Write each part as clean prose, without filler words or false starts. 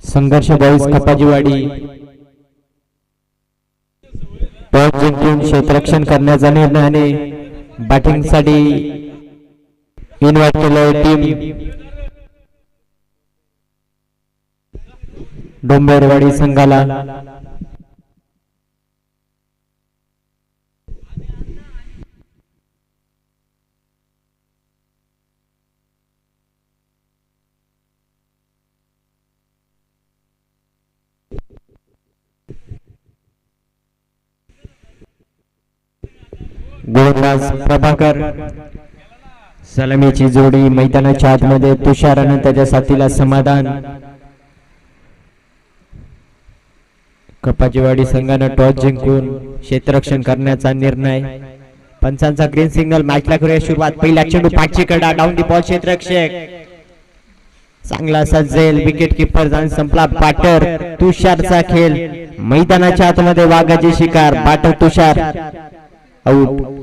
संघर्ष boys कपाजीवाडी toss जिंकून क्षेत्ररक्षण करण्याचा निर्णयाने बॅटिंगसाठी इन्व्हाइट केलं टीम डोंबेरवाडी संघाला। गोलंदाज प्रभाकर सलामीची जोडी मैदानाच्या आतमध्ये तुषार आणि त्याच्या साथीला समाधान। कपाजीवाडी संघानं टॉस जिंकून क्षेत्ररक्षण करण्याचा निर्णय। पंचांचा ग्रीन सिग्नल। मॅचला करूया सुरुवात। पहिला चेंडू पाठची कडा डाऊन दी बॉल क्षेत्ररक्षक चांगला सज्जेल विकेट कीपर जाऊन संपला। बॅटर तुषारचा खेळ मैदानाच्या आतमध्ये वाघाची शिकार। बॅटर तुषार आउट।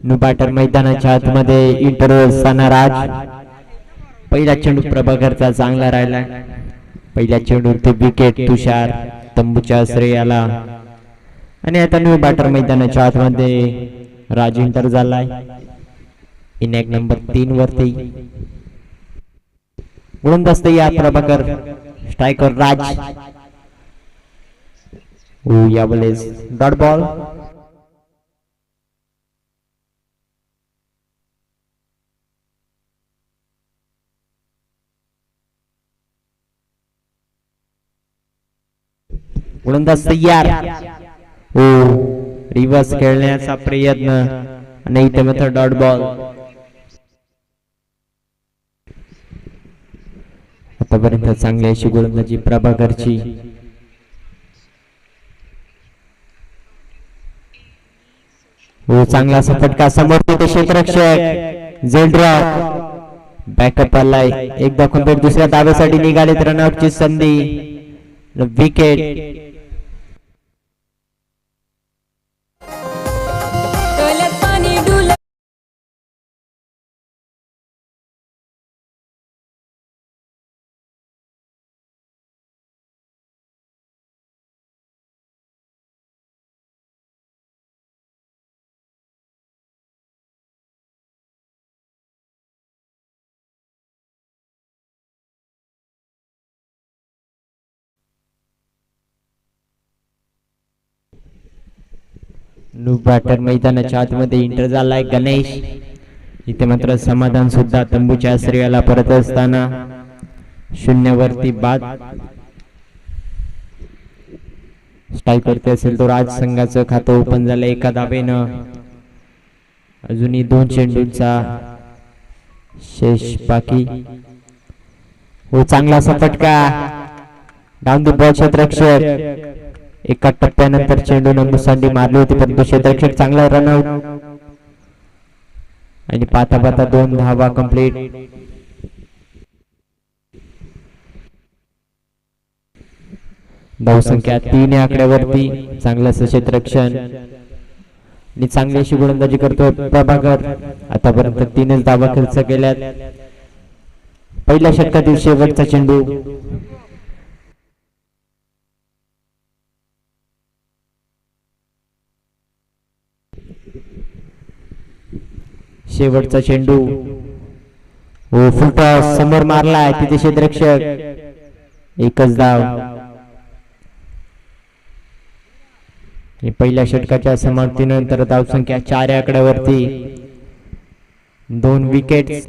न्यू बॅटर मैदानाच्या आतमध्ये इंटरव्हल असताना राज। पहिला चेंडू प्रभाकरचा चांगला राहिला। पहिल्या चेंडूवरती विकेट तुषार तंबूच्या श्रेयाला। आणि आता न्यू बॅटर मैदानाच्या आतमध्ये राज इंटर झालाय इनिंग नंबर 3 वरती। गोलंदाज तयार प्रभाकर स्ट्रायकर राज। यावेळेस डॉट बॉल। गोलंदाज तयार। रिव्हर्स खेळण्याचा प्रयत्न आणि इथे मात्र डॉट बॉल। आतापर्यंत चांगली अशी गोलंदाजी प्रभाकरची। चांगला असा फटका समोर क्षेत्ररक्षक झेल ड्रॉप बॅकअप आलाय। एकदा कंप्लीट दुसऱ्या धावेसाठी निघाले तर रनआउटची संधी। विकेट न्यू बॅटर मैदानाच्या आतमध्ये इंटर झालाय गणेश। इथे मात्र समाधान सुद्धा तंबूच्या श्रेयाला परत असताना 0 वरती बाद। स्ट्राईक करते असेल तो राज संघाचं खातं ओपन झालं एका धावेनं। अजूनही 2 चेंडूंचा शेष बाकी। चांगला असा फटका डाऊन द बॉल क्षेत्ररक्षक। एका टप्प्यानंतर चेंडू नंबूसाठी मारली होती परंतु क्षेत्ररक्षक चांगला रनआउट। आणि पाता पाता 2 धावा कंप्लीट। धावसंख्या 3 या आकड्यावरती। चांगलं असं क्षेत्ररक्षण आणि चांगली अशी गोलंदाजी करतोय प्रभाकर। आतापर्यंत 3च धावा खर्च केल्यात। पहिल्या षटकातील शेवटचा चेंडू। शेवटचा चेंडू फुलटॉस समोर मारलाय तिथे क्षेत्ररक्षक। एकच धाव। पहिल्या षटकाच्या समाप्तीनंतर धावसंख्या 4 आकड्यावरती 2 विकेट्स.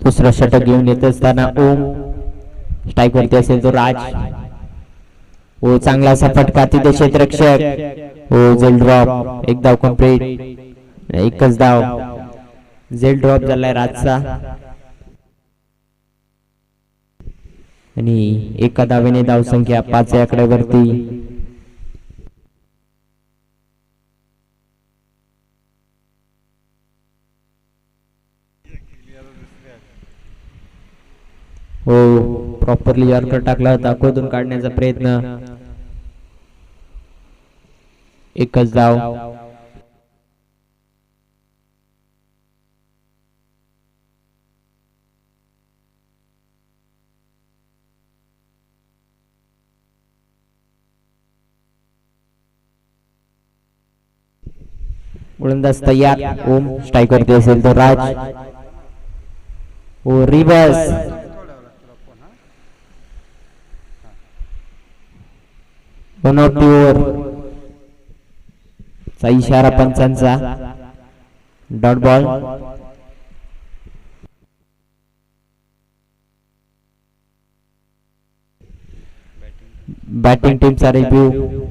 दुसरा षटक घेऊन येत असताना ओम स्ट्राईक वरती असेल तो राज. ओ चांगला असा फटका तिथे क्षेत्ररक्षक. ओ झेल ड्रॉप. एक धाव कंप्लीट. एकच धाव. झेल ड्रॉप झालाय राजचा आणि एका धावेने धावसंख्या 5 आकड्यावरती. हो प्रॉपरली यॉर्कर टाकला होता. खोदून काढण्याचा प्रयत्न. एकच धाव. गोलंदाज तयार. ओम स्ट्राईक वरती असेल तो राज. ओ रिवर्स. वन आउट ओव्हर चा इशारा पंचांचा. Dot ball. बॅटिंग टीमचा रिव्ह्यू.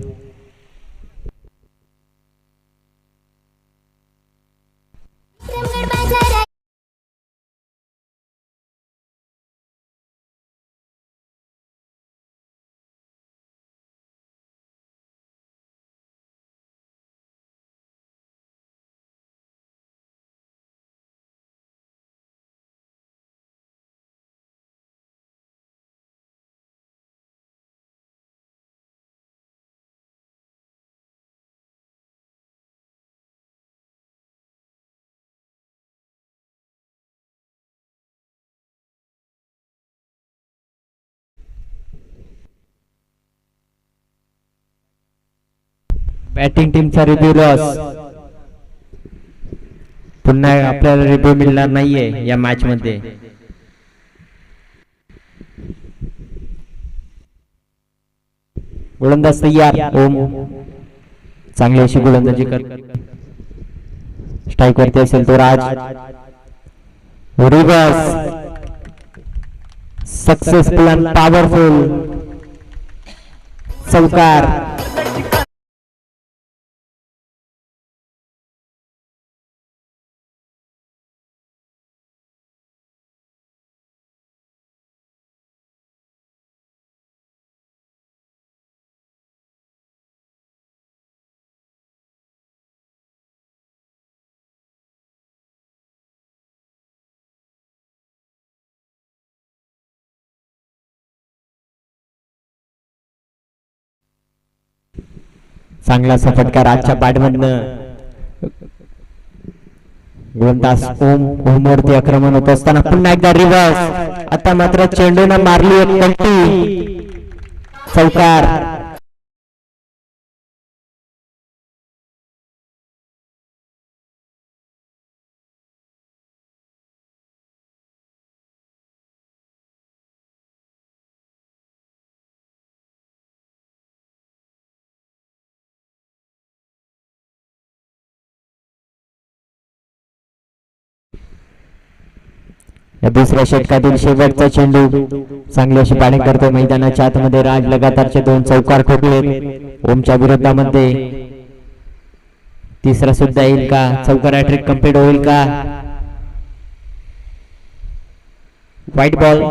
बॅटिंग टीमचा रिव्ह्यू लॉस. पुन्हा आपल्याला रिव्ह्यू मिळणार नाहीये या मॅच मध्ये. गोलंदाज तयार. ओम चांगली अशी गोलंदाजी कर. स्ट्राईक वरती असेल तो राज. रिव्हर्स. सक्सेसफुल अँड पॉवरफुल चौकार. चांगला असा फटका राजच्या बॅटमधनं. गोलंदाज ओम ओमवरती आक्रमण होत असताना पुन्हा एकदा रिव्हर्स. आता मात्र चेंडूनं मारली एक पलटी. चौकार. या दुसऱ्या षटकातील शेवटचा चेंडू. चांगली अशी बॅटिंग करतो मैदानाच्या आतमध्ये राज. लगातारचे 2 चौकार ठोकलेत ओमच्या विरोधामध्ये. तिसरा सुद्धा येईल का? चौकार हॅट्रिक कंप्लीट होईल का? White ball.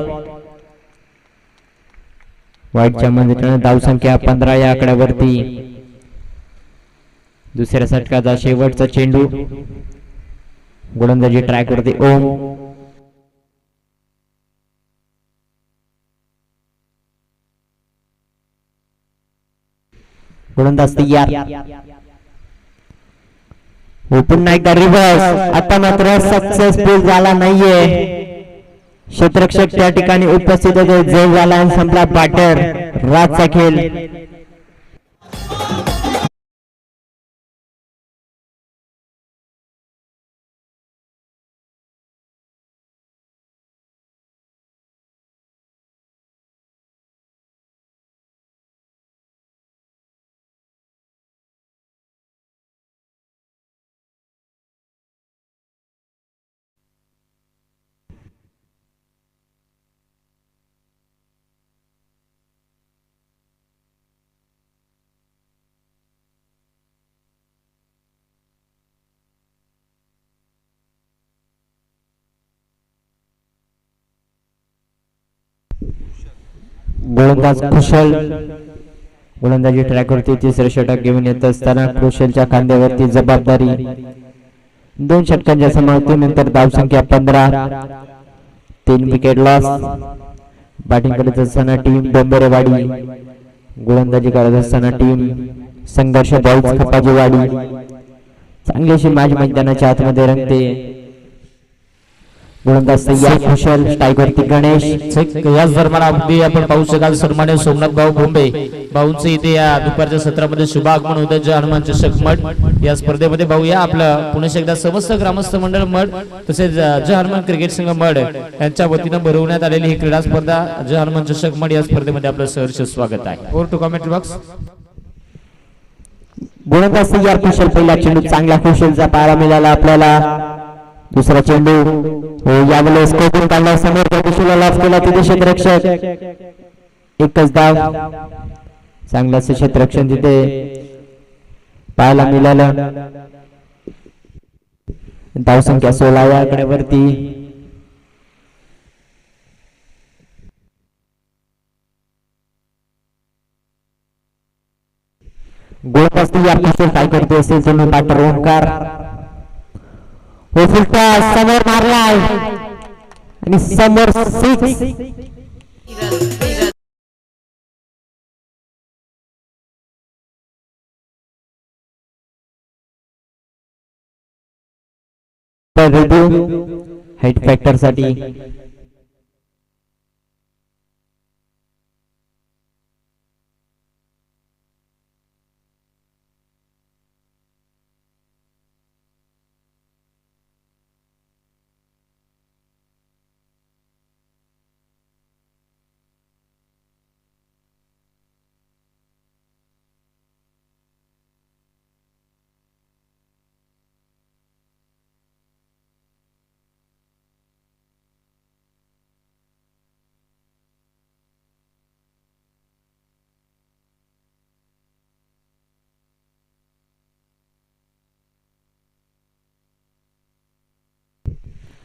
व्हाईटच्या मध्ये धावसंख्या 15 या आकड्यावरती. दुसऱ्या षटकाचा शेवटचा चेंडू. गोलंदाजी ट्रॅक वरती ओम. गोलंदाज तयार. पुन्हा एकदा रिव्हर्स. आता मात्र सक्सेसफुल झाला नाहीये. क्षेत्ररक्षक त्या ठिकाणी उपस्थित होते. जय झाला आणि संपला बॅटर. रातचा खेळ. गोलंदाज कुशल गोलंदाजी ट्रॅकवरती तिसरे षटक घेऊन येत असताना कुशलच्या खांद्यावरती जबाबदारी. 2 षटकांच्या समाप्तीनंतर धावसंख्या 15. 3 विकेट लॉस. बॅटिंग करत असताना टीम डोंबरेवाडी. गोलंदाजी करत असताना टीम संघर्ष बॉल्स खपाजीवाडी. चांगली अशी मॅच मैदानाच्या आतमध्ये रंगते. गोलंदाज तयार कुशल. स्ट्रायकरती गणेश. याच दरम्यान अगदी आपण पाहू शकाल सन्मान्य सोमनाथ भाऊ भोंबे भाऊंचे इथे या दुपारच्या सत्रामध्ये शुभ आगमन होतं. जय हनुमान चषक मठ या स्पर्धेमध्ये पाहूया आपलं पुणे एकदा समस्त ग्रामस्थ मंडळ मठ तसेच जय हनुमान क्रिकेट संघ मठ यांच्या वतीनं भरवण्यात आलेली ही क्रीडा स्पर्धा जय हनुमान चषक मठ या स्पर्धेमध्ये आपलं सहर्ष स्वागत आहे. Over to commentary box. गोलंदाज तयार कुशल. पहिला चेंडू चांगला कुशलचा पाहायला मिळाला आपल्याला. दुसरा चेंडू यावेळेस कोकण काढला. समोर कुशलला लॉफ केला. तिथे क्षेत्ररक्षक. एकच धाव. चांगलं असं क्षेत्ररक्षण तिथे पाहायला मिळालं. धावसंख्या 16 या आकड्यावरती. गोलंदाज तयार कुशल काय करतो असेल तुम्ही पाटर ओंकार. फुलटा समोर मारलाय आणि समोर 6. हाईट फॅक्टर साठी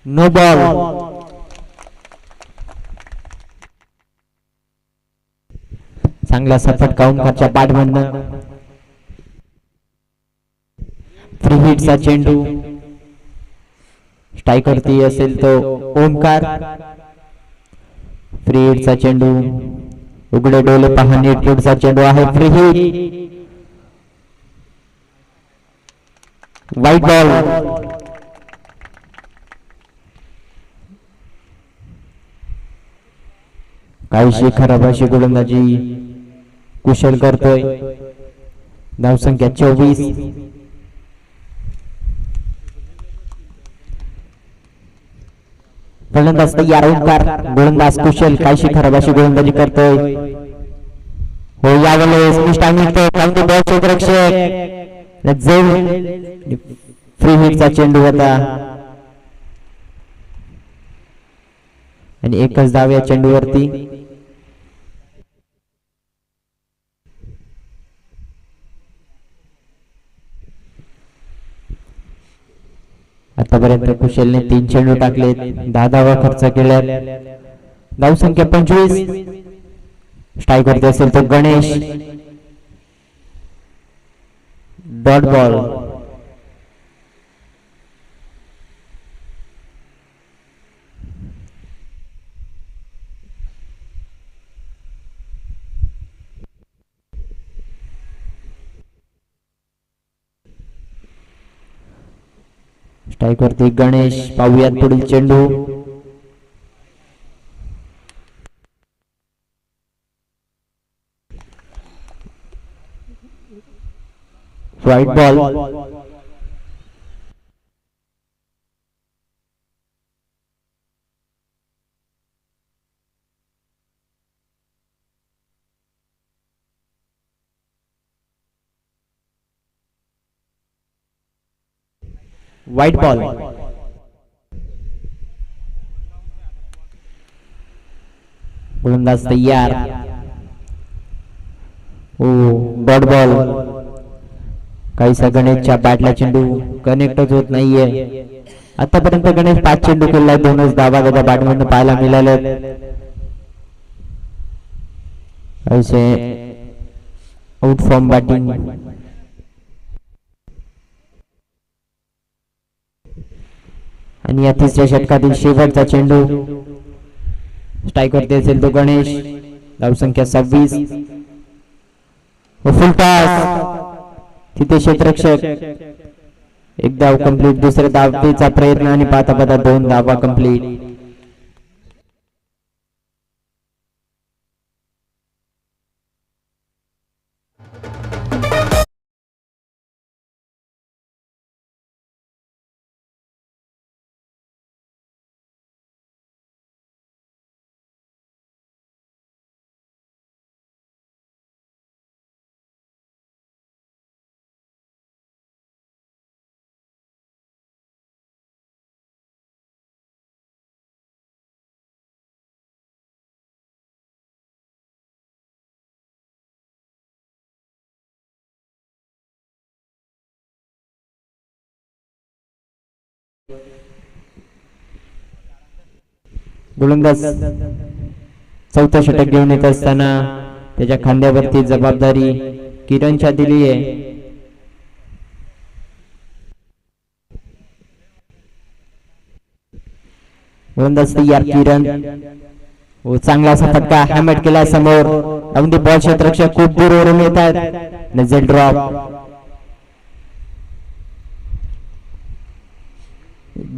नो बॉल. चांगला फटका ओंकारच्या बॅटमधनं. फ्री हिटचा चेंडू. स्ट्रायकरती असेल तो ओंकार. फ्री हिटचा चेंडू. उघडे डोळे पहा नीट. पुढचा चेंडू आहे फ्री हिट. वाईट बॉल. काहीशी खराब अशी गोलंदाजी कुशल करतोय. धावसंख्या 24. गोलंदाज तयार ओंकार. गोलंदाज कुशल काहीशी खराब अशी गोलंदाजी करतोय. हो यावेळेस बॉल क्षेत्ररक्षक. फ्री हिटचा चेंडू होता आणि एकच धाव या चेंडूवरती. आतापर्यंत कुशलने 3 चेंडू टाकले. 10 धावा खर्च केल्या. धावसंख्या 25. स्ट्राईक करते असेल तो गणेश. Dot ball. स्ट्राईक वरती गणेश. पाहूयात पुढील चेंडू. Wide ball. Wide ball. गोलंदाज तयार. Oh dot ball. काहीसा गणेशच्या बॅटला चेंडू कनेक्टच होत नाहीये. आतापर्यंत गणेश 5 चेंडू खेळलाय, 2च धावा त्याच्या बॅटमधून पाहायला मिळाल्या. ऐसे आउट फ्रॉम बॅटिंग. आणि या तिसऱ्या षटकातील शेवटचा चेंडू. स्ट्राईक वरती असेल तो गणेश. धावसंख्या 26. फुल टॉस. तिथे क्षेत्ररक्षक. एक धाव कंप्लीट. दुसऱ्या धावेचा प्रयत्न आणि पाहता पाहता 2 धावा कंप्लीट. गोलंदाज चौथा षटक घेऊन येत असताना त्याच्या खांद्यावरती जबाबदारी किरणच्या दिली आहे. गोलंदाज तयार. किरण. हो चांगला असा फटका हॅमेट केला समोर. अगदी बॉल क्षेत्ररक्षक खूप दूरवरून येत आहेत. Nasal drop.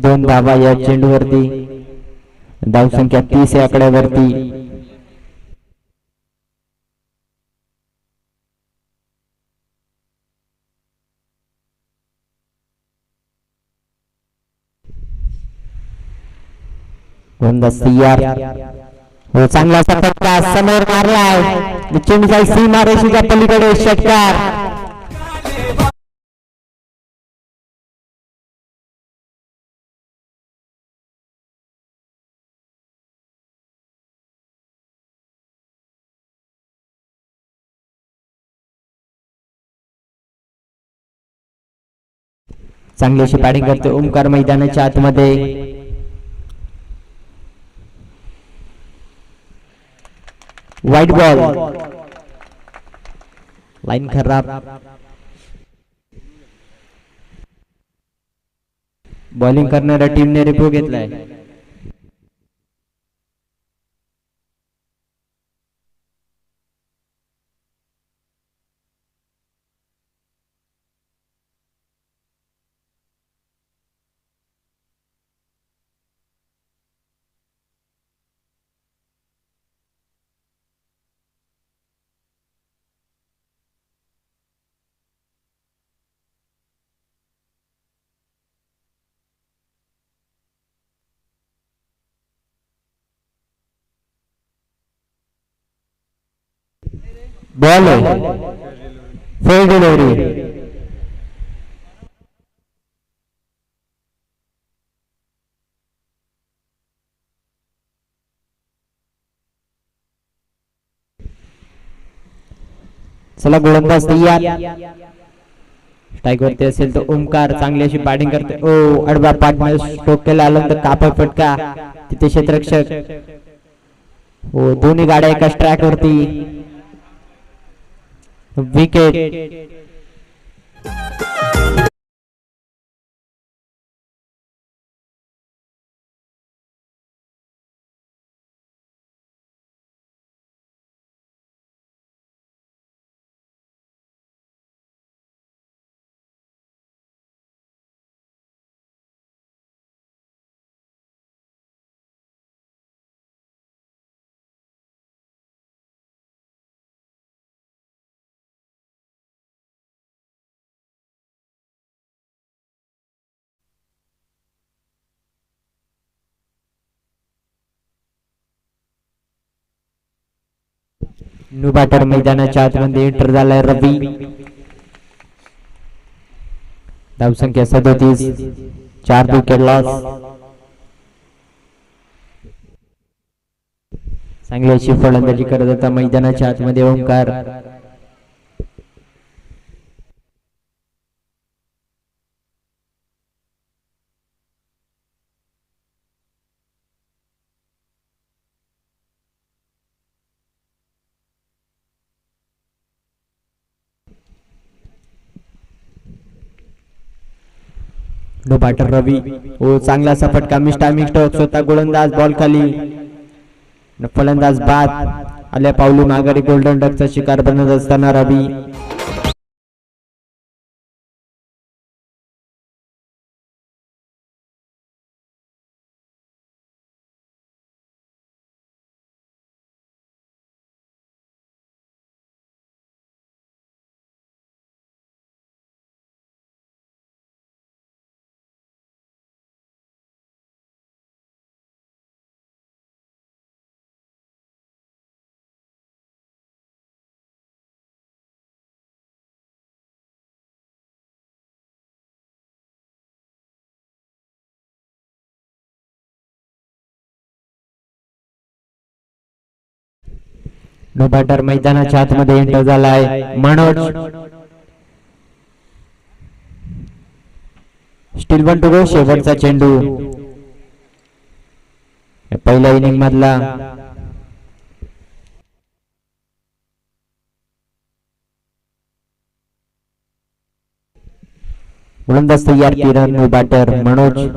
2 धावा या चेंडूवरती. धावसंख्या 30 या आकड्यावरती. गोलंदाज तयार. हो चांगला असा फटका समोर मारलाय. चेंडूचा सीमारेषेच्या पलीकडे षटकार. चांगली अशी बॅटिंग करते ओमकार मैदानाच्या आतमध्ये. White ball. लाईन खराब. बॉलिंग करणाऱ्या टीमने रिव्ह्यू घेतलाय. Ball fail delivery. चला गोलंदाज तयार. स्ट्राईक वरती असेल तो ओमकार. चांगली अशी बॅटिंग करते. ओ अडवा पार्टनर स्ट्रोक केला आलं तर कापड फटका. तिथे क्षेत्ररक्षक. हो दोन्ही गाड्या एका ट्रॅक वरती. विकेट. न्यू बॅटर मैदानाच्या आतमध्ये एंटर झालाय रवी. धावसंख्या 37, 4 विकेट लॉस. चांगली अशी फलंदाजी करत होता मैदानाच्या आतमध्ये ओंकार. नो बॅटर रवी. ओ चांगला असा फटका मिस्टामिक स्टॉक स्वतः गोलंदाज बॉल खाली. फलंदाज बाद. आल्या पावली माघारी गोल्डन डकचा शिकार बनत असताना रवी. नो बॅटर मैदानाच्या आतमध्ये एंटर झालाय Manoj. Still one to go. शेवटचा चेंडू पहिल्या इनिंग मधला. गोलंदाज तयार केला. No batter Manoj.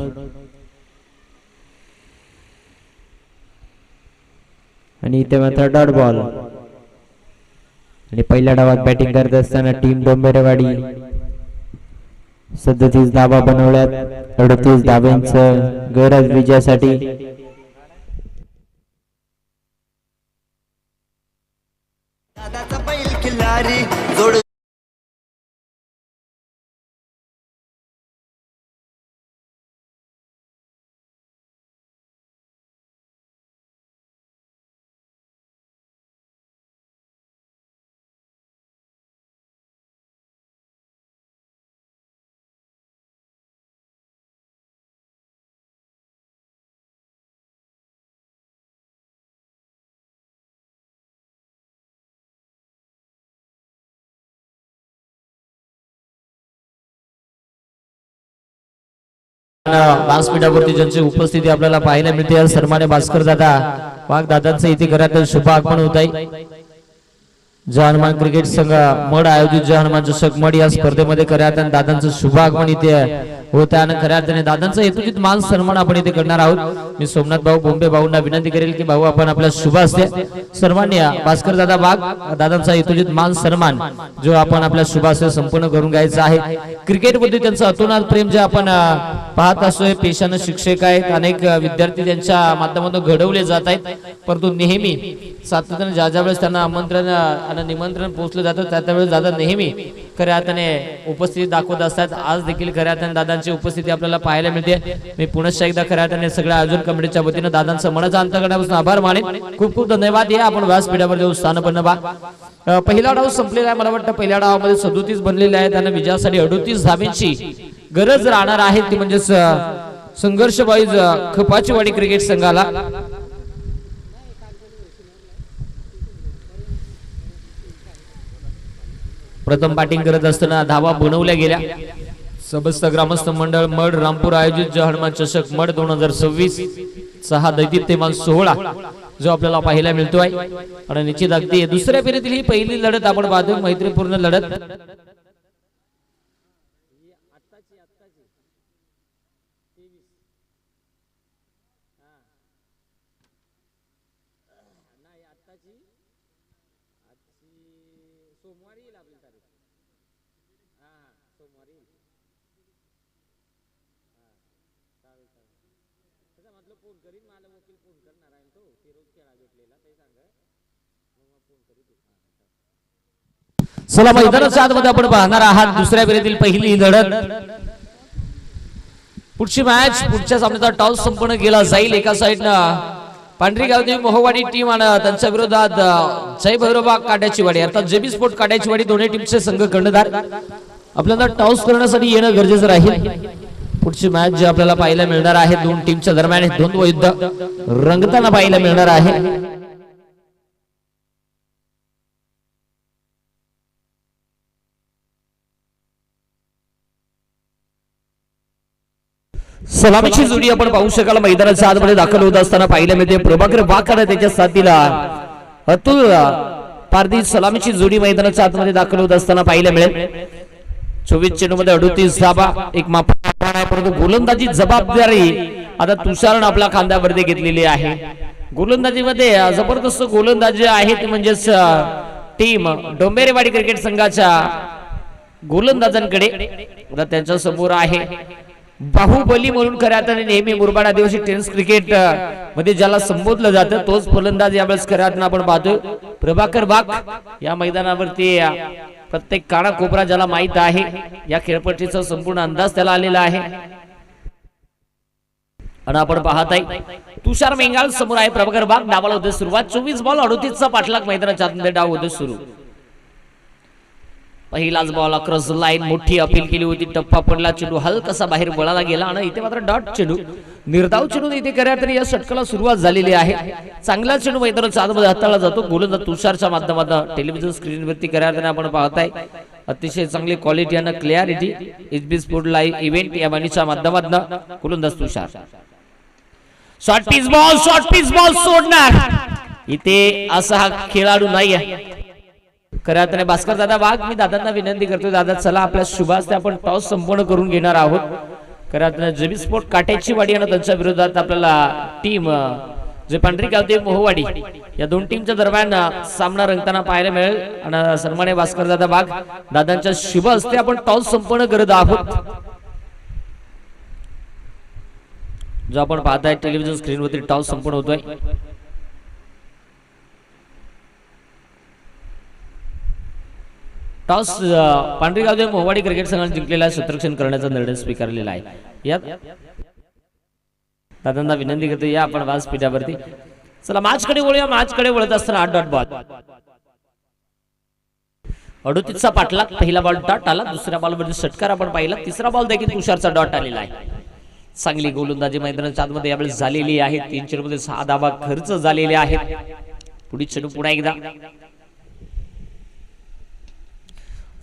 आणि इथे मात्र डॉट बॉल. आणि पहिल्या डावात बॅटिंग करत असताना टीम डोंबरेवाडी 37 धावा बनवल्यात. 38 धाव्यांचं गरज विजयासाठी. व्यासपीठावरती ज्यांची उपस्थिती आपल्याला पाहायला मिळते सन्मान्य भास्कर दादा वाघ दादांचं इथे घरात शुभ आगमन होत आहे. जय हनुमान क्रिकेट संघ मड आयोजित जय हनुमान चषक मड या स्पर्धेमध्ये खऱ्या अर्थाने दादांचं शुभ आगमन इथे होत आहे आणि खऱ्या अर्थाने दादांचा हेतुचित मान सन्मान आपण इथे करणार आहोत. मी सोमनाथ भाऊ बोंबे भाऊंना विनंती करेल की भाऊ आपण आपल्या शुभ हस्ते सन्मान्य भास्कर दादा वाघ दादांचा हेतुचित मान सन्मान जो आपण आपल्या शुभ हस्ते संपूर्ण करून घ्यायचा आहे. क्रिकेट मध्ये त्यांचं अतोनात प्रेम जे आपण पाहत असतोय. पेशानं शिक्षक आहेत. अनेक विद्यार्थी त्यांच्या माध्यमातून घडवले जात आहेत. परंतु नेहमी सातत्याने ज्या ज्या वेळेस त्यांना आमंत्रण आणि निमंत्रण पोहोचलं जातं त्या वेळेस दादा नेहमी खऱ्या अर्थाने उपस्थिती दाखवत असतात. आज देखील खऱ्या अर्थाने दादांची उपस्थिती आपल्याला पाहायला मिळते. मी पुनश्च एकदा खऱ्या अर्थाने सगळ्या आयोजन कमिटीच्या वतीनं दादांचं मनाचा अंतर्गतापासून आभार मानेन. खूप खूप धन्यवाद. या आपण व्यासपीठावर देऊ स्थानपन्न बा. पहिला डाव संपलेला आहे. मला वाटतं पहिल्या डावामध्ये 37 बनलेले आहेत आणि विजयासाठी 38 धाब्यांची गरज राहणार आहे. ती म्हणजे संघर्ष वाईज खपाचीवाडी क्रिकेट संघाला. प्रथम बॅटिंग करत असताना धावा बनवल्या गेल्या. समस्त ग्रामस्थ मंडळ मड रामपूर आयोजित जय हनुमान चषक मड 2026 6 दैदिप्यमान 16 जो आपल्याला पाहायला मिळतोय. आणि निश्चित अगदी दुसऱ्या फेरीतील ही पहिली लढत आपण पाहतो. मैत्रीपूर्ण लढत. चला मैदानाच्या आतमध्ये आपण पाहणार आहात दुसऱ्या फेरीतील पहिली लढत. पुढची मॅच पुढच्या सामन्याचा टॉस संपन्न केला जाईल. एका साइडनं पांढरी गावदेवी मोहवाडी टीम आणि त्यांच्या विरोधात जय भैरोबा काट्याची वाडी अर्थात जेबी स्पोर्ट काट्याची वाडी दोन्ही टीमचे संघ कर्णधार आपल्याला टॉस करण्यासाठी येणं गरजेचं राहील. पुढची मॅच जी आपल्याला पाहायला मिळणार आहे दोन टीमच्या दरम्यान द्वंद्व युद्ध रंगताना पाहायला मिळणार आहे. सलामीची जोडी आपण पाहू शकाल मैदानाच्या आतमध्ये दाखल होत असताना पाहिलं मिळते. प्रभाकर वाकड त्याच्या साथीला अतुल पारधी सलामीची जोडी मैदानाच्या आतमध्ये दाखल होत असताना पाहायला मिळेल. 24 चेंडूमध्ये 38 धावा एक माफ आहे परंतु गोलंदाजी जबाबदारी आता तुषारनं आपल्या खांद्यावरती घेतलेली आहे. गोलंदाजीमध्ये जबरदस्त गोलंदाजी आहे ती म्हणजेच टीम डोंबेरेवाडी क्रिकेट संघाच्या गोलंदाजांकडे आता त्यांच्या समोर आहे बाहुबली म्हणून खऱ्या अर्थाने नेहमी मुरबाड आदिवासी टेनिस क्रिकेट मध्ये ज्याला संबोधलं जातं तोच फलंदाज यावेळेस खऱ्या अर्थाने आपण पाहतोय. प्रभाकर वाघ या मैदानावरती प्रत्येक काना कोपरा ज्याला माहित आहे या खेळपट्टीचा संपूर्ण अंदाज त्याला आलेला आहे. आणि आपण पाहत आहे तुषार मेंगाळ समोर आहे. प्रभाकर वाघ डावाला होते सुरुवात 24 बॉल 38 चा पाठलाग मैदानाच्या आतमध्ये डाव होते सुरू. पहिलाच बॉल क्रॉस लाईन मोठी अपील केली होती टप्पा पडला चेंडू हलकासा बाहेर वळाला गेला आणि इथे मात्र डॉट चेंडू निर्धाव चेंडू इथे करा तरी या षटकाला सुरुवात झालेली आहे. चांगला चेंडू मैदानाच्या आतमध्ये हाताळला जातो गोलंदाज तुषारच्या माध्यमातून टेलिव्हिजन स्क्रीनवरती करा तरी आपण पाहताय अतिशय चांगली क्वालिटी आणि clarity HB sport live event या वाणीच्या माध्यमातून गोलंदाज तुषार शॉर्ट पिच बॉल सोडणार इथे असा हा खेळाडू नाही आहे. खऱ्या अर्थाने भास्कर दादा वाघ मी दादांना विनंती करतो दादा चला आपल्या शुभास्ते आपण टॉस संपूर्ण करून घेणार आहोत. खऱ्या अर्थाने जेबी स्पोर्ट काट्याची वाडी आणि त्यांच्या विरोधात आपल्याला टीम जे पांढरी गावदेवी मोहवाडी या दोन टीमच्या दरम्यान सामना रंगताना पाहायला मिळेल आणि सन्माननीय भास्कर दादा वाघ दादांच्या शुभ हस्ते आपण टॉस संपूर्ण करत आहोत. जो आपण पाहताय टेलिव्हिजन स्क्रीनवरती टॉस संपूर्ण होतोय. टॉस पांढरी गावदेवी मोहवाडी क्रिकेट संघाने जिंकलेला क्षेत्ररक्षण करण्याचा निर्णय स्वीकारलेला आहे. यात दादांना विनंती करतो या आपण व्यासपीठावरती चला मॅचकडे वळूया. मॅचकडे वळत असताना 8 डॉट बॉल 38 चा पाठलाग पहिला बॉल डॉट आला दुसऱ्या बॉलवरती षटकार आपण पाहिला तिसरा बॉल देखील तुषारचा डॉट आलेला आहे. चांगली गोलंदाजी मैदानाच्या आतमध्ये यावेळेस झालेली आहे. 3 चेंडूमध्ये 6 धावा खर्च झालेले आहेत. पुढील चेंडू पुन्हा एकदा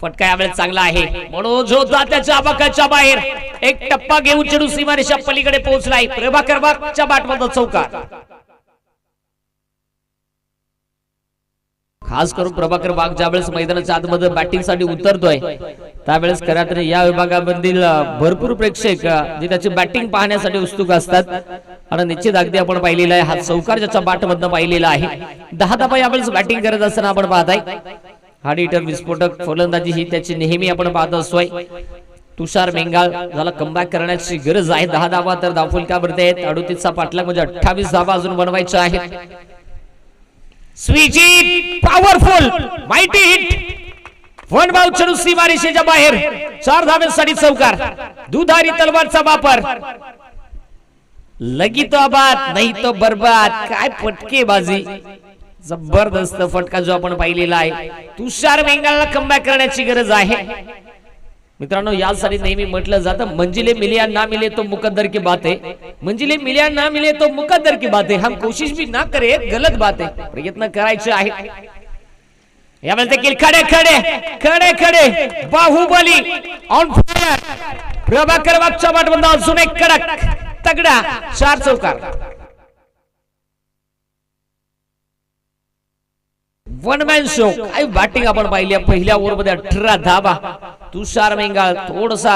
फटका यावेळेस चांगला आहे म्हणून जो त्याच्या आबाकाच्या बाहेर एक टप्पा घेऊन चेंडू सीमारेषा पलीकडे पोहोचलाय. प्रभाकर वाघच्या बॅटमध्ये चौकार खास करून प्रभाकर वाघ ज्यावेळेस मैदानाच्या आतमध्ये बॅटिंग साठी उतरतोय त्यावेळेस खऱ्या अर्थाने या विभागामधील भरपूर प्रेक्षक जे त्याची बॅटिंग पाहण्यासाठी उत्सुक असतात आणि निश्चित अगदी आपण पाहिलेला आहे हा चौकार ज्याच्या बॅटमधनं पाहिलेला आहे. 10 धावा यावेळेस बॅटिंग करत असताना आपण पाहताय. हार्ड हिटर विस्फोटक फलंदाजी ही त्याची नेहमी आपण पाहत असतोय. तुषार मेंगाळ झाला कमबॅक करण्याची गरज आहे. 10 धावा तर धावफलकावरती आहेत. 38 चा पाठलाग म्हणजे 28 धावा अजून बनवायच्या आहेत. Switch hit powerful mighty hit one bound चेंडू सीमारेषेच्या बाहेर 4 धाव्यांसाठी चौकार. दुधारी तलवारचा वापर लगी तो आबाद नाही तो बर्बाद काय फटकेबाजी जबरदस्त फटका जो आपण पाहिलेला आहे. तुषार मेंगाळला कमबॅक करण्याची गरज आहे. मित्रांनो यासाठी नेहमी म्हटलं जातं मंजिले मिले या ना मिले तो मुकद्दर की बात है. मंजिले मिले या ना मिले तो मुकद्दर की बात है. हम कोशिश भी ना करे गलत बात है. प्रयत्न करायचे आहे. यावेळेस देखील खडे खडे खडे खडे बाहुबली ऑन फायर प्रभाकर वाघच्या बॅटमधून अजून एक कडक तगडा 4 चौकार. वन मॅन शो काय बॅटिंग आपण पाहिली. पहिल्या ओव्हरमध्ये 18 धावा. तुषार मेंगाळ थोडासा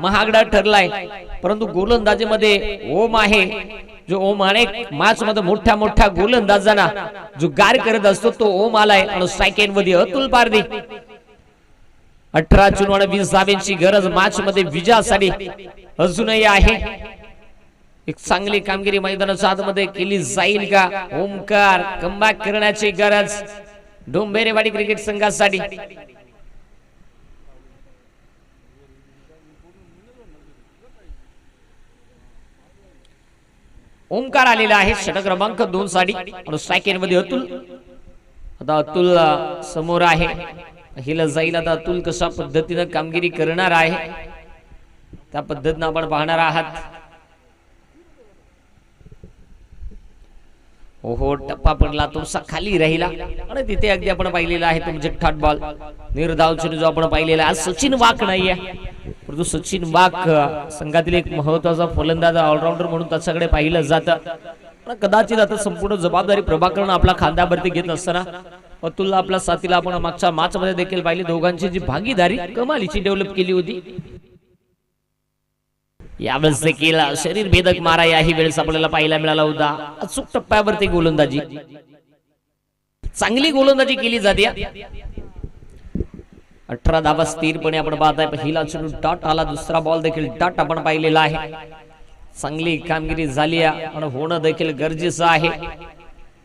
महागडा ठरलाय परंतु गोलंदाजीमध्ये ओम आहे. जो ओम अनेक मॅच मध्ये मोठ्या मोठ्या गोलंदाजांना जो गार करत असतो तो ओम आलाय आणि स्ट्राईक एंड मध्ये अतुल पारधी. 18 चेंडू आणि 20 धाव्यांची गरज मॅच मध्ये विजयासाठी अजूनही आहे. एक चांगली कामगिरी मैदानाच्या आतमध्ये केली जाईल का. ओमकार कमबॅक करण्याची गरज डोंबेरेवाडी क्रिकेट संघासाठी. ओमकार आलेला आहे षटक क्रमांक 2 साठी आणि स्ट्राइक मध्ये अतुल. आता अतुल समोर आहे, हिला जाईल. आता अतुल कशा पद्धतीने कामगिरी करणार आहे त्या पद्धतीने आपण पाहणार आहात. ओहो, टप्पा पडला, थोडासा खाली राहिला आणि तिथे अगदी आपण पाहिलेला आहे तुमचे ठाट बॉल निर्धाव चेंडू जो आपण पाहिलेला. आज सचिन वाघ नाहीये, परंतु सचिन वाघ संघातील एक महत्वाचा फलंदाज ऑलराऊंडर म्हणून त्याच्याकडे पाहिलं जातं. कदाचित आता संपूर्ण जबाबदारी प्रभाकरन आपला खांद्यावरती घेत असताना अतुलला आपल्या साथीला आपण मागच्या मॅच मध्ये देखील पाहिली. दोघांची जी भागीदारी कमालीची डेव्हलप केली होती. यावेळेस देखील शरीर भेदक मारा याही वेळेस आपल्याला पाहायला मिळाला होता. अचूक टप्प्यावरती गोलंदाजी, चांगली गोलंदाजी केली जाते. 18 धावा स्थिरपणे आपण पाहताय. पहिला चेंडू डॉट आला, दुसरा बॉल देखील डॉट आपण पाहिलेला आहे. चांगली कामगिरी झाली आणि होणं देखील गरजेचं आहे.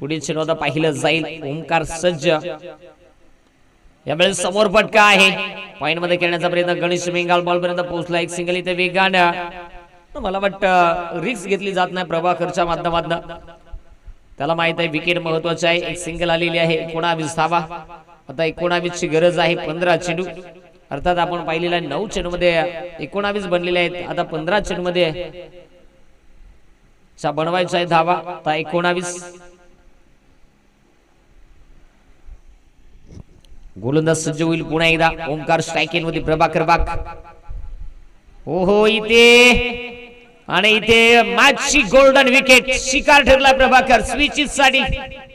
पुढील चेंडू आता पाहिलं जाईल. ओमकार सज्ज, यावेळेस समोर फटका आहे. पॉइंट मध्ये खेळण्याचा प्रयत्न, गणेश मेंगाल बॉल पर्यंत पोहोचला. एक सिंगल इथे वेगानं, मला वाटतं रिस्क घेतली जात नाही प्रभाकरच्या माध्यमातून. त्याला माहित आहे विकेट महत्वाची आहे. एक सिंगल आलेली आहे. 19 धावा, आता 19 ची गरज आहे. 15 चेंडू, अर्थात आपण पाहिलेला 9 चेंडू मध्ये 19 बनलेले आहेत. आता 15 चेंडू मध्ये बनवायचा आहे धावा. आता 19. गोलंदाज सज्ज होईल पुन्हा एकदा. ओमकार स्ट्राइक मध्ये, प्रभाकर वाघ. ओहो, इथे आणि इथे मॅचची गोल्डन विकेट शिकार ठरला. प्रभाकर स्विचिस साठी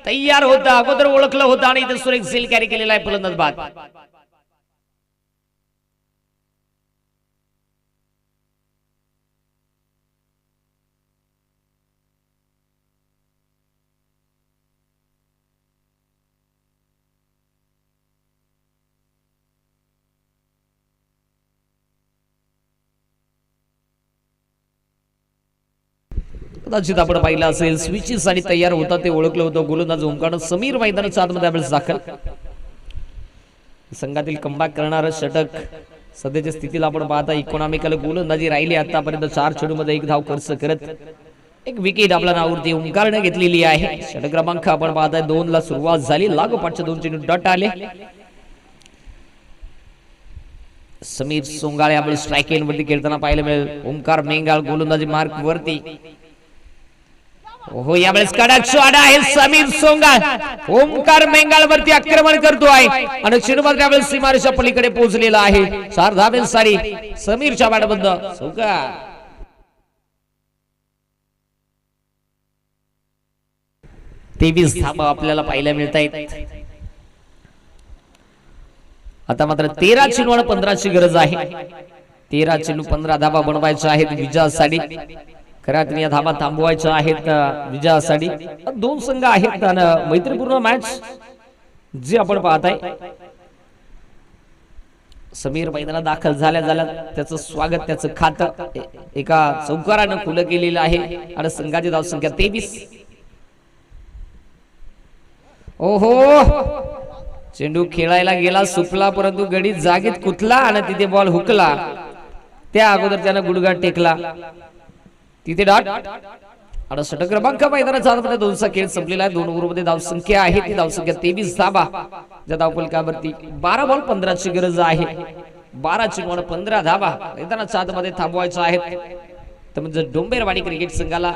तयार होता, अगोदर ओळखलं होतं आणि इथे सुरेख झेल कॅरी केलेला आहे फलंदाज बाद. कदाचित आपण पाहिलं असेल स्विचेस आणि तयार होता ते ओळखलं होतं गोलंदाज ओमकार. समीर मैदानाच्या आतमध्ये आपल्याला दाखल. संघातील कमबॅक करणारं षटक सध्याच्या स्थितीला आपण पाहता. इकॉनॉमिकल गोलंदाजी राहिली आतापर्यंत. 4 चेंडू मध्ये 1 धाव खर्च करत एक विकेट आपल्या नावावरती ओमकारने घेतलेली आहे. षटक क्रमांक आपण पाहताय 2 ला सुरुवात झाली. लागोपाठच्या 2 चेंडू डॉट आले. समीर सोंगाळे आपण स्ट्राइक वरती खेळताना पाहायला मिळेल. ओमकार मेंगाळ गोलंदाजी मार्क वरती. हो, यावेळेस कडक शॉट आहे. समीर सोंगाळ ओमकार मेंगाळ वरती आक्रमण करतो आहे आणि चेंडू यावेळेस सीमारेषा पलीकडे पोहोचलेला आहे. 4 धाब्यांसाठी समीरच्या बॅटबद्दल सोंगाळ. तेवीस धाबा आपल्याला पाहायला मिळत आहेत. आता मात्र 13 चेंडू आणि 15 ची गरज आहे. 13 चेंडू 15 धाबा बनवायच्या आहेत विजयासाठी. खऱ्या अर्थाने या धाबा थांबवायच्या आहेत विजयासाठी. 2 संघ आहेत आणि मैत्रीपूर्ण मॅच जे आपण पाहताय. समीर मैदानात दाखल झाल्या त्याचं स्वागत, त्याचं खातं एका चौकारानं खुलं केलेलं आहे आणि संघाची धावसंख्या 23. ओहो, चेंडू खेळायला गेला, सुपला, परंतु गडी जागेत कुठला आणि तिथे बॉल हुकला. त्या अगोदर त्यानं गुडघा टेकला. तिथे डॉट आणि षटक क्रमांक मैदानाच्या आतमध्ये 2चा खेळ संपलेला आहे. 2 ओव्हरमध्ये धावसंख्या आहे ती धावसंख्या 23 धाबा. ज्या धावफलकावरती 12 बॉल 15 ची गरज आहे. 12 चेंडू आणि 15 धाबा मैदानाच्या आतमध्ये थांबवायच्या आहेत. तर म्हणजे डोंबेरवाडी क्रिकेट संघाला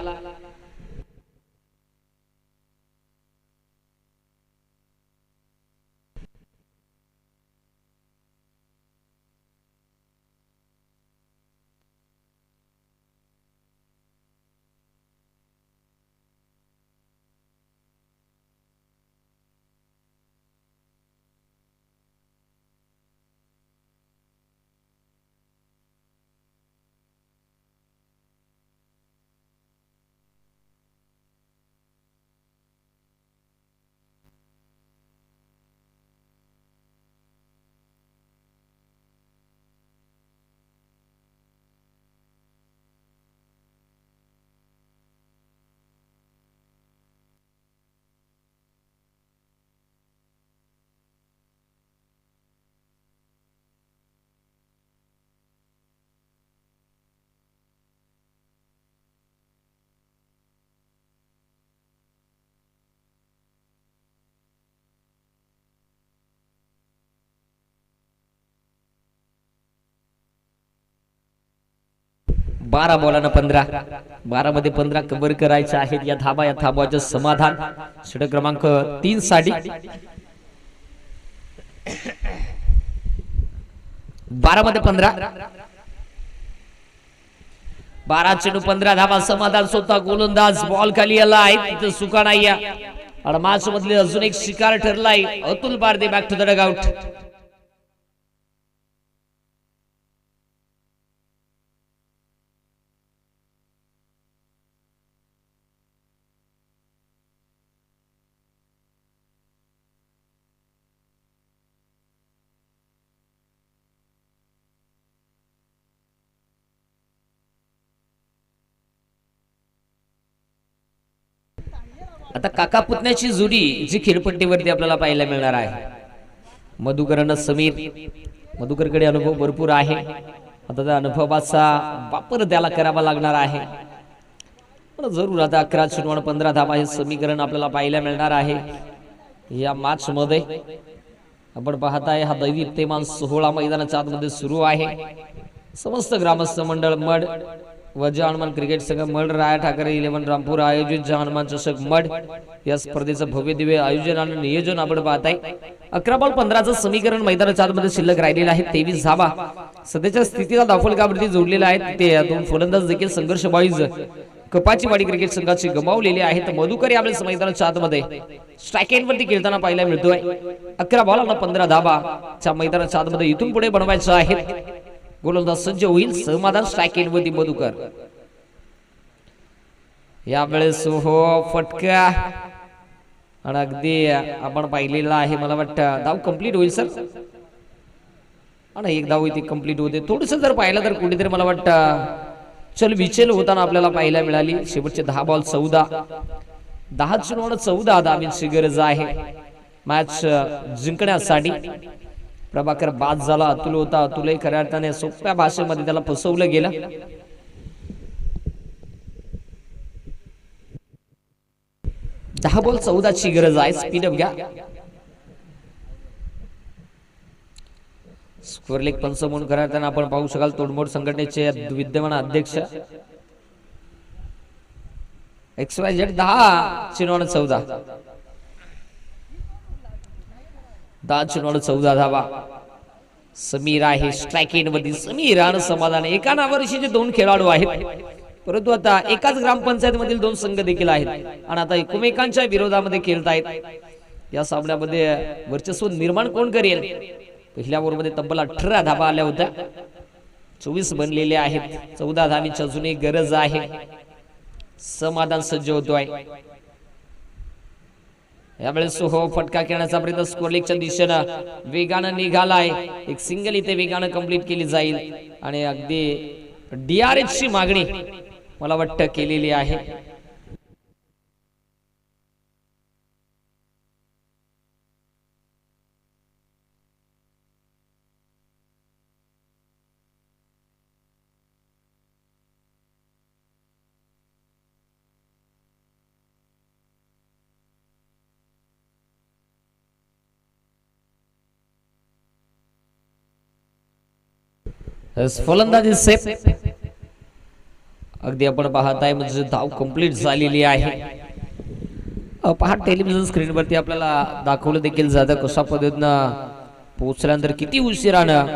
12 बॉलांना 15, 12 मध्ये 15 कव्हर करायचे आहेत. या धाबाचं समाधान षटक क्रमांक 3 साठी 12 मध्ये 15, 12 चेंडू 15 धाबा समाधान. स्वतः गोलंदाज बॉल खाली आला आहे, तिथे सुका नाही आणि मॅच मधले अजून एक शिकार ठरलाय. Atul Parde back to the dugout. आता काका पुतण्याची जोडी जी खेळपट्टीवरती आपल्याला पाहायला मिळणार आहे. मधुकरन समीर. मधुकरकडे अनुभव भरपूर आहे. आता त्या अनुभवाचा वापर त्याला करावा लागणार आहे. पण जरूर आता 11 चेंडू आणि 15 धाबा हे समीकरण आपल्याला पाहायला मिळणार आहे या मॅच मध्ये. आपण पाहताय हा दैविप्यमान सोहळा मैदानाच्या आतमध्ये सुरू आहे. समस्त ग्रामस्थ मंडळ मड व हनुमान क्रिकेट संघ मड, राया ठाकरे 11 रामपूर आयोजित हनुमान चषक मड या स्पर्धेचं भव्य दिव्य आयोजन आणि नियोजन आपण पाहताय. 11 बॉल 15चं समीकरण मैदानाच्या आतमध्ये शिल्लक राहिलेलं आहे. 23 धाबा सध्याच्या स्थितीला दाफलगावरती जोडलेला आहे. ते दोन फलंदाज देखील संघर्ष वाईज कपाचीवाडी क्रिकेट संघाची गमावलेली आहेत. मधुकर यावेळेस मैदानाच्या आतमध्ये स्ट्राईक एंड वरती खेळताना पाहायला मिळतोय. 11 बॉलांना 15 धाबाच्या मैदानाच्या आतमध्ये इथून पुढे बनवायचं आहे. गोलंदाज सज्ज होईल. समाधान स्ट्राईक एंड वरती मधुकर. यावेळेस हो फटका आणि अगदी आपण पाहिलेला आहे. मला वाटतं धाव कंप्लीट होईल सर आणि एक धाव इथे कंप्लीट होते. थोडस जर पाहिलं तर कुठेतरी मला वाटतं चल विचल होताना आपल्याला पाहायला मिळाली. शेवटचे 10 बॉल 14, 10 चेंडू 14 धावांची गरज आहे मॅच जिंकण्यासाठी. प्रभाकर बाद झाला. अतुल होता. अतुलही खऱ्या अर्थाने सोप्या भाषेमध्ये त्याला फसवलं गेलं. दहा बॉल 14ची गरज आहे. स्पीडअप घ्या. स्कोअर लेग पंच म्हणून खऱ्या अर्थाने आपण पाहू शकाल तोडमोड संघटनेचे विद्यमान अध्यक्ष XYZ 10 चेंडू 14, 10 चेंडू 14 धावा. समीर आहे स्ट्राईक एंड मध्ये. समीर आणि समाधान एका नावावरचे 2 खेळाडू आहेत, परंतु आता एकाच ग्रामपंचायत मधील 2 संघ देखील आहेत आणि आता एकमेकांच्या विरोधामध्ये खेळतायत. या सामन्यामध्ये वर्चस्व निर्माण कोण करेल? पहिल्या ओव्हरमध्ये तब्बल 18 धावा आल्या होत्या. 24 बनलेले आहेत. 14 धावीची अजून एक गरज आहे. समाधान सज्ज होतोय. यावेळेस हो फटका खेळण्याचा प्रयत्न स्कोअर लेगच्या दिशेनं वेगानं निघालाय. एक सिंगल इथे वेगानं कंप्लीट केली जाईल आणि अगदी DRH ची मागणी मला वाटतं केलेली आहे. फलंदाजी सेफ. अगदी आपण पाहताय म्हणजे धाव कंप्लीट झालेली आहे. पहा टेलिव्हिजन स्क्रीनवरती आपल्याला दाखवलं देखील जातं कशा पद्धतीनं पोहोचल्यानंतर किती उशिरानं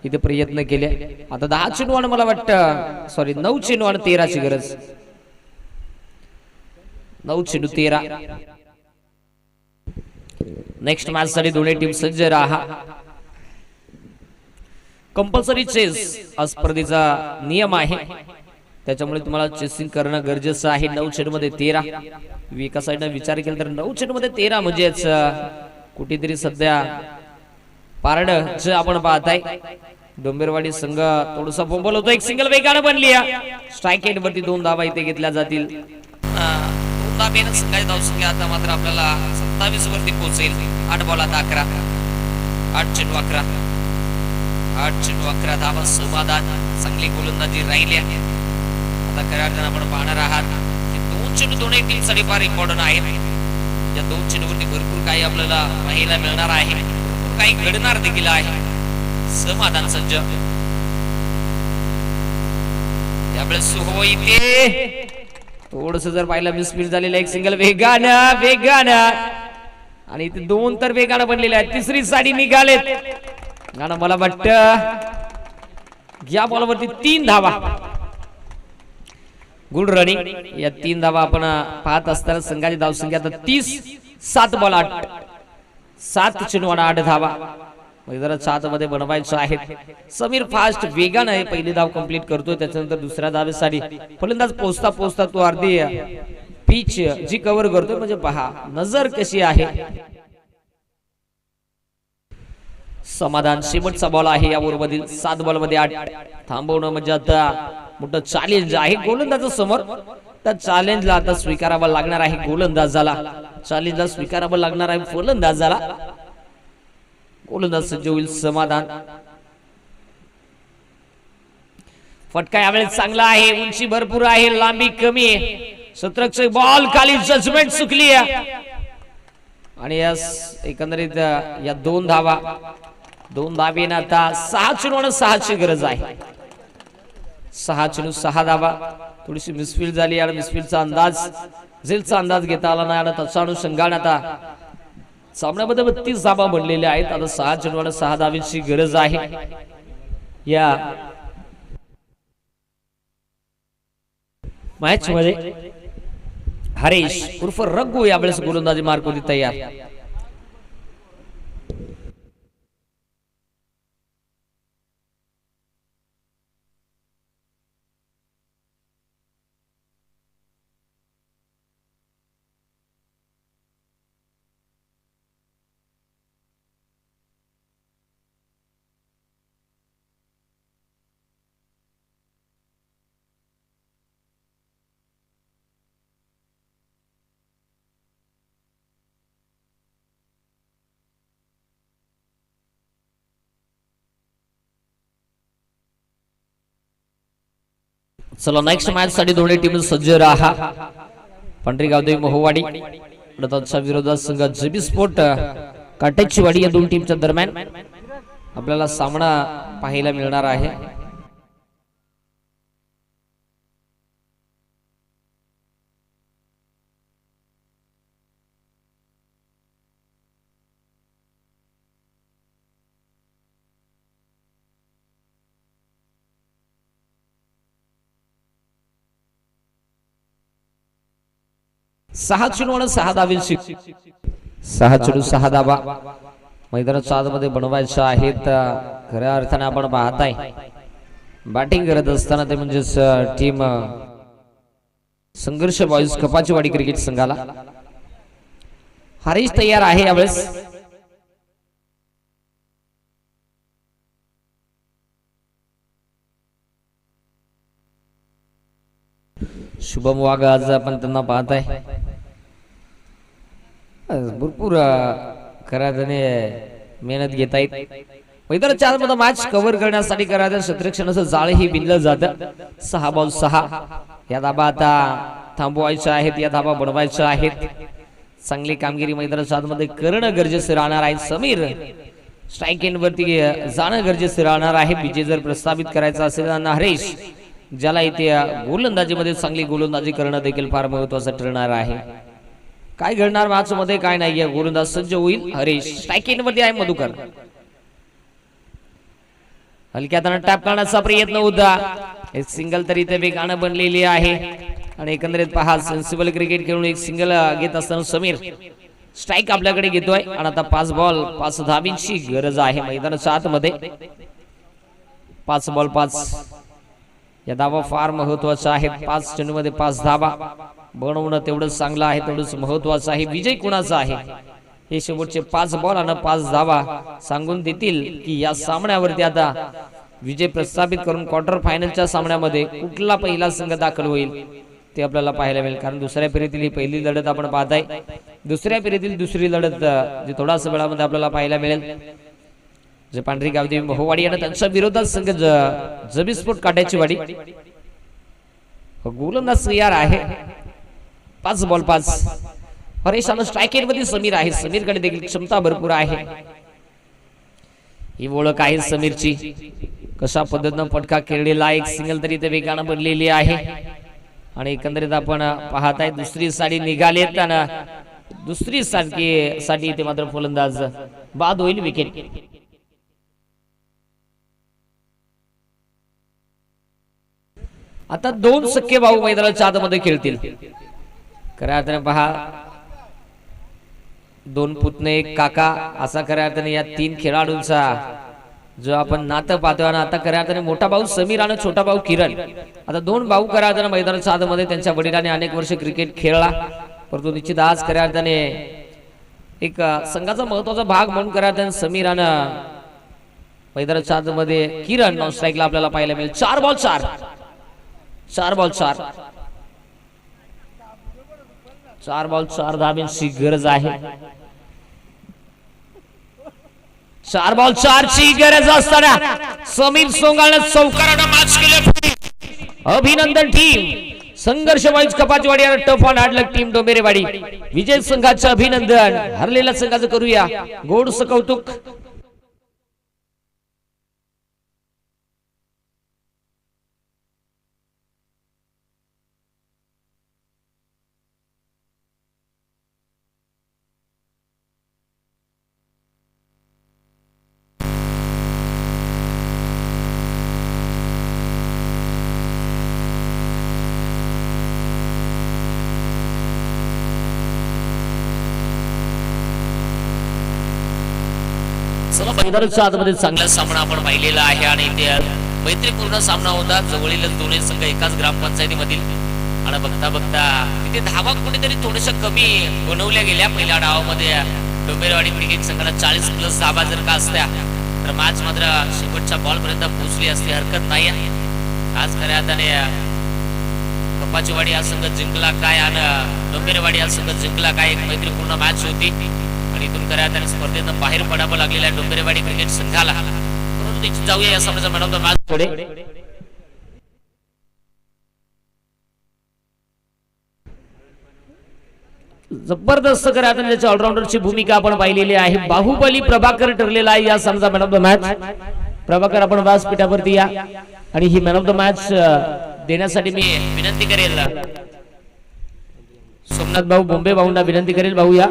इथे प्रयत्न केले. आता 10 चेंडू आणि मला वाटतं 9 चेंडू आणि 13ची गरज. 9 चेंडू 13. नेक्स्ट मॅच साठी दोन्ही टीम सज्ज राहा. कंपल्सरी चेस हा स्पर्धेचा नियम आहे, त्याच्यामुळे तुम्हाला चेसिंग करणं गरजेचं आहे. 9 चेंडू मध्ये 13. एका साईडनं विचार केला तर 9 चेंडू मध्ये 13 म्हणजेच कुठेतरी सध्या पारड जे आपण पाहताय डोंबिवली संघ थोडासा बोंबल होतो. एक सिंगल वेगानं बनली. स्ट्राईक एंड वरती 2 धावा इथे घेतल्या जातील. 2 धाब्यानं संघाची धावसंख्या आता मात्र आपल्याला 27 वरती पोहोचेल. 8 बॉलात 11, 8 चेंडू 11, 8 चेंडू 11 धावा. समाधान चांगली गोलंदाजी राहिली. आता खऱ्या अर्थानं आपण पाहणार आहात 2 चेंडू दोन्ही टीम साठी फार इम्पॉर्टंट आहेत. या 2 चेंडूवरती भरपूर काही आपल्याला पाहायला मिळणार आहे, भरपूर काही घडणार देखील आहे. समाधान सज्ज. त्यावेळेस हो इथे थोडस जर पाहिलं मिसफील झालेलं एक सिंगल वेगानं आणि इथे दोन तर वेगानं बनलेले आहेत. तिसरी साडी निघालेत आणि मला वाटतं या बॉलवरती 3 धावा. Good running. या 3 धावा आपण पाहत असताना संघाची धावसंख्या आता 30. 7 बॉल 8 7 चेंडू 8 धावा. जरा 7 मध्ये बनवायचं आहे. समीर फास्ट वेगानं पहिली धाव कंप्लीट करतोय. त्याच्यानंतर दुसऱ्या धावेसाठी फलंदाज पोहोचता तो अर्धी पिच जी कव्हर करतोय. म्हणजे पहा नजर कशी आहे. समाधान शेवटचा बॉल आहे या ओव्हरमधील. 7 बॉलमध्ये 8 थांबवणं म्हणजे आता मोठं चॅलेंज आहे गोलंदाजासमोर. त्या चॅलेंजला आता स्वीकारावं लागणार आहे गोलंदाजाला. चॅलेंजला स्वीकारावं लागणार आहे फलंदाजाला. गोलंदाज सज्ज होईल. समाधान. फटका यावेळेस चांगला आहे. उंची भरपूर आहे, लांबी कमी आहे. क्षेत्ररक्षक बॉल खाली जजमेंट चुकली आणि एकंदरीत या 2 धावा 2 धावेनं आता 6 चेंडू 6ची गरज आहे. 6 चेंडू 6 धावा. थोडीशी मिसफील झाली आणि मिसफीलचा अंदाज झेलचा अंदाज घेता आला नाही आणि त्याचा अनुषंगाने आता सामन्यामध्ये 32 धावा बनलेल्या आहेत. आता 6 चेंडू 6 धावेची गरज आहे. या मॅच मध्ये हरीश उर्फ रघु यावेळेस गोलंदाजी मार्कवरती तयार. चला नेक्स्ट मॅच साठी दोन्ही टीम सज्ज राहा. पांढरी गावदेवी मोहवाडी त्यांच्या विरोधात संघ जेबी स्पोर्ट काटेचीवाडी या दोन टीमच्या दरम्यान आपल्याला सामना पाहायला मिळणार आहे. सहा चेंडू 6 धावेची 6 चेंडू 6 धावा मैदानाच्या आतमध्ये बनवायच्या आहेत. खऱ्या अर्थाने आपण पाहताय बॅटिंग करत असताना ते म्हणजेच टीम संघर्ष बॉयज कपाचीवाडी क्रिकेट संघाला. हरीश तयार आहे यावेळेस. शुभम वाघ आज आपण त्यांना पाहताय भरपूर कराने मेहनत घेत आहेत. मैदानाच्या आतमध्ये मॅच कव्हर करण्यासाठी करायचं क्षेत्ररक्षणाचं जाळही बिनलं जातं. 6 बॉल 6 या धाबा आता थांबवायच्या आहेत. या धाबा बनवायच्या आहेत. चांगली कामगिरी मैदानाच्या आतमध्ये करणं गरजेचं राहणार आहे. समीर स्ट्राईक एंड वरती जाणं गरजेचं राहणार आहे. विजय जर प्रस्थापित करायचा असेल तर हरीश ज्याला इथे गोलंदाजीमध्ये चांगली गोलंदाजी करणं देखील फार महत्वाचं ठरणार आहे. काय घडणार मॅच मध्ये काय नाही. गोलंदाज सज्ज होईल. हरीश स्ट्राईक एंड वरती आहे. मधुकर हलक्यात टॅप करण्याचा प्रयत्न होता. एक सिंगल तरी इथे वेगानं बनलेली आहे आणि एकंदरीत पहा सेन्सिबल क्रिकेट खेळून एक सिंगल घेत असताना समीर स्ट्राईक आपल्याकडे घेतोय आणि आता 5 बॉल 5 धाबींची गरज आहे मैदानाच्या आतमध्ये. 5 बॉल 5 या धावा फार महत्वाच्या आहेत. 5 चेंडू मध्ये 5 धावा बनवणं तेवढंच चांगलं आहे, तेवढंच महत्वाचं आहे. विजय कुणाचा आहे हे शेवटचे 5 बॉल आणि 5 धावा सांगून देतील की या सामन्यावरती आता विजय प्रस्थापित करून क्वार्टर फायनलच्या सामन्यामध्ये कुठला पहिला संघ दाखल होईल ते आपल्याला पाहायला मिळेल. कारण दुसऱ्या फेरीतील ही पहिली लढत आपण पाहताय. दुसऱ्या फेरीतील दुसरी लढत जी थोडासा वेळामध्ये आपल्याला पाहायला मिळेल जे पांढरी गावदेवी मोहवाडी आणि त्यांच्या विरोधात संघ जेबी स्पोर्ट काटेचीवाडी. गोलंदाज तयार आहे. 5 बॉल 5 हरीश आणि स्ट्रायकेर मध्ये समीर आहे. समीरकडे देखील क्षमता भरपूर आहे. ही ओळख आहे समीरची. कशा पद्धतीनं पटका खेळलेला, एक सिंगल तरी ते वेगानं बनलेली आहे आणि एकंदरीत आपण पाहताय दुसरी साडी निघालेत आणि दुसरी साठी इथे मात्र फलंदाज बाद होईल, विकेट. आता दोन सख्खे भाऊ मैदानाच्या आतमध्ये खेळतील. खऱ्या अर्थाने पहा, दोन पुतणे एक काका असा खऱ्या अर्थाने या तीन खेळाडूंचा जो आपण नातं पाहतोय. आणि आता खऱ्या अर्थाने मोठा भाऊ समीर आणि छोटा भाऊ किरण, आता दोन भाऊ खऱ्या अर्थाने मैदानाच्या आतमध्ये त्यांच्या वडिलांनी अनेक वर्ष क्रिकेट खेळला, परंतु निश्चित आज खऱ्या अर्थाने एक संघाचा महत्वाचा भाग म्हणून खऱ्या अर्थाने समीर आणि मैदानाच्या आतमध्ये किरण नॉन स्ट्राईकला आपल्याला पाहायला मिळेल. 4 बॉल 4, 4 बॉल 4, 4 बॉल 4 धाब्यांची गरज आहे. 4 बॉल 4 ची गरज असताना समीर सोंगाळने चौकारानं मॅच केले. अभिनंदन टीम. संघर्ष वाईज कपाचवाडी आणि tough on hard luck team Dombarewadi. विजय संघाचं अभिनंदन, हरलेल्या संघाचं करूया गोडसं कौतुक. मैदानाच्या आतमध्ये चांगला सामना आपण पाहिलेला आहे आणि इथे मैत्रीपूर्ण सामना होता. जवळीलच दोन्ही संघ एकाच ग्रामपंचायतीमधील आणि बघता बघता तिथे धावा कुठेतरी थोड्याशा कमी बनवल्या गेल्या. पहिल्या डावामध्ये डोंबेरेवाडी क्रिकेट संघाला 40+ धावा जर का असत्या तर मॅच मात्र शेवटच्या बॉल पर्यंत पोहोचली असती, हरकत नाही. आज खऱ्या अर्थाने कपाचीवाडी हा संघ जिंकला काय आणि डोंबेरेवाडी हा संघ जिंकला काय, एक मैत्रीपूर्ण मॅच होती आणि इथून खऱ्या अर्थाने स्पर्धेनं बाहेर पडावं लागलेल्या डोंबेरेवाडी क्रिकेट संघाला. परंतु निश्चित जाऊया या सामन्याचा मॅन ऑफ द मॅच पुढे. जबरदस्त खऱ्या अर्थाने त्याच्या ऑलराऊंडरची भूमिका आपण पाहिलेली आहे. बाहुबली प्रभाकर ठरलेला आहे या सामन्याचा man of the match. Prabhakar आपण व्यासपीठावरती या आणि he man of the match देण्यासाठी मी विनंती करेल सोमनाथ भाऊ बोंबे भाऊंना विनंती करेल. भाऊ या,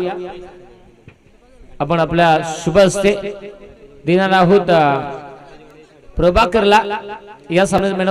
आपण आपल्या शुभ हस्ते देणार आहोत प्रभाकरला या सामन्यात मॅन ऑफ